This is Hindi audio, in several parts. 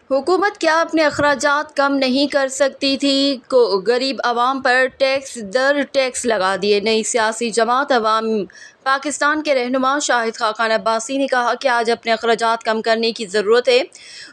हुकूमत क्या अपने अखराजात कम नहीं कर सकती थी? गरीब आवाम पर टैक्स दर टैक्स लगा दिए। नई सियासी जमात अवाम पाकिस्तान के रहनुमा शाहिद खाकान अब्बासी ने कहा कि आज अपने अखराजात कम करने की ज़रूरत है।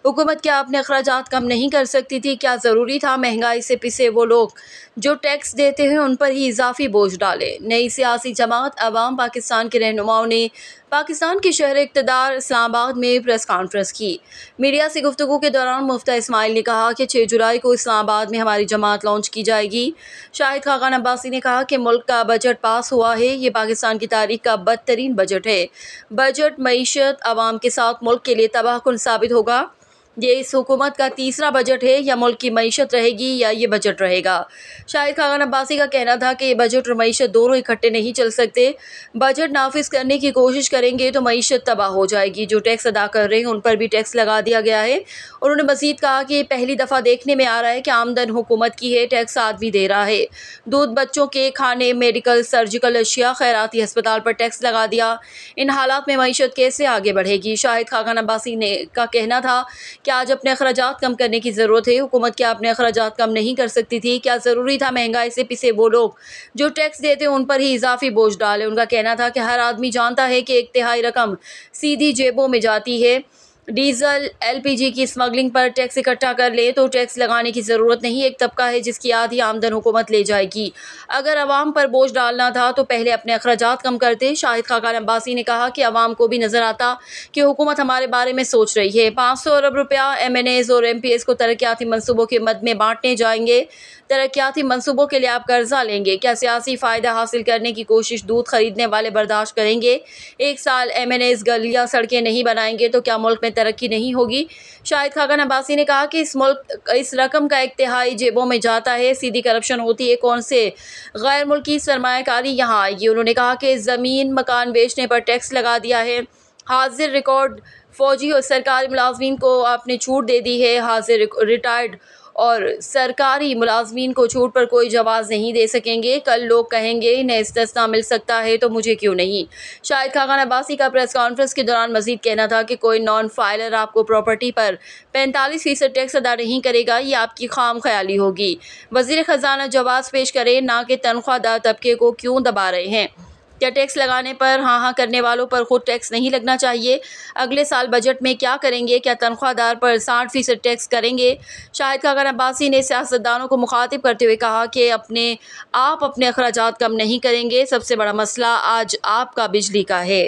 हुकूमत क्या अपने अखराजात कम नहीं कर सकती थी? क्या ज़रूरी था महंगाई से पिसे वो लोग जो टैक्स देते हैं उन पर ही इजाफी बोझ डाले? नई सियासी जमात अवाम पाकिस्तान के रहनुमाओं ने पाकिस्तान के शहर इक़्तिदार इस्लामाबाद में प्रेस कॉन्फ्रेंस की। मीडिया से गुफ्तगू के दौरान मुफ्ती इस्माइल ने कहा कि 6 जुलाई को इस्लामाबाद में हमारी जमात लॉन्च की जाएगी। शाहिद खाकान अब्बासी ने कहा कि मुल्क का बजट पास हुआ है, ये पाकिस्तान की तारीख का बदतरीन बजट है। बजट मईशत आवाम के साथ मुल्क के लिए तबाहकुन साबित होगा। ये इस हुकूमत का तीसरा बजट है, या मुल्क की मईशत रहेगी या ये बजट रहेगा। शाहिद खाकान अब्बासी का कहना था कि ये बजट और मईशत दोनों इकट्ठे नहीं चल सकते। बजट नाफिज करने की कोशिश करेंगे तो मईशत तबाह हो जाएगी। जो टैक्स अदा कर रहे हैं उन पर भी टैक्स लगा दिया गया है। उन्होंने मजीद कहा कि पहली दफ़ा देखने में आ रहा है कि आमदन हुकूमत की है, टैक्स आदमी दे रहा है। दूध, बच्चों के खाने, मेडिकल, सर्जिकल अशिया, खैराती अस्पताल पर टैक्स लगा दिया। इन हालात में मईशत कैसे आगे बढ़ेगी? शाहिद खाकान अब्बासी का कहना था कि आज अपने अखराजात कम करने की ज़रूरत है। हुकूमत क्या अपने अखराजात कम नहीं कर सकती थी? क्या ज़रूरी था महंगाई से पिसे वो लोग जो टैक्स देते उन पर ही इजाफी बोझ डाले? उनका कहना था कि हर आदमी जानता है कि 1/3 रकम सीधी जेबों में जाती है। डीजल, LPG की स्मगलिंग पर टैक्स इकट्ठा कर ले तो टैक्स लगाने की ज़रूरत नहीं। एक तबका है जिसकी आधी आमदन हुकूमत ले जाएगी। अगर अवाम पर बोझ डालना था तो पहले अपने अखराजात कम करते। शाहिद खाकान अब्बासी ने कहा कि अवाम को भी नज़र आता कि हुकूमत हमारे बारे में सोच रही है। 500 अरब रुपया MNAs और MPs को तरक्याती मनसूबों के मद में बांटने जाएंगे। तरक्याती मनसूबों के लिए आप कर्जा लेंगे। क्या सियासी फ़ायदा हासिल करने की कोशिश दूध खरीदने वाले बर्दाश्त करेंगे? 1 साल MNAs गलियाँ सड़कें नहीं बनाएंगे तो क्या मुल्क में तरक्की नहीं होगी? शाहिद खाकान अब्बासी ने कहा कि इस रकम का 1/3 जेबों में जाता है। सीधी करप्शन होती है, कौन से गैर मुल्की सरमायाकारी यहाँ आएगी? उन्होंने कहा कि ज़मीन मकान बेचने पर टैक्स लगा दिया है। हाजिर रिकॉर्ड फौजी और सरकारी मुलाजमीन को आपने छूट दे दी है। हाजिर रिटायर्ड और सरकारी मुलाजमीन को छूट पर कोई जवाज़ नहीं दे सकेंगे। कल लोग कहेंगे इन्हें इस्तिस्ना मिल सकता है तो मुझे क्यों नहीं? शाहिद खाकान अब्बासी का प्रेस कॉन्फ्रेंस के दौरान मजीद कहना था कि कोई नॉन फाइलर आपको प्रॉपर्टी पर 45% टैक्स अदा नहीं करेगा, ये आपकी खाम ख्याली होगी। वज़ीर ख़जाना जवाब पेश करें, ना कि तनख्वाहदार तबके को क्यों दबा रहे हैं। क्या टैक्स लगाने पर हाँ हाँ करने वालों पर खुद टैक्स नहीं लगना चाहिए? अगले साल बजट में क्या करेंगे? क्या तनख्वाहदार पर 60% टैक्स करेंगे? शाहिद खाकान अब्बासी ने सियासतदानों को मुखातिब करते हुए कहा कि आप अपने अखराजात कम नहीं करेंगे। सबसे बड़ा मसला आज आपका बिजली का है।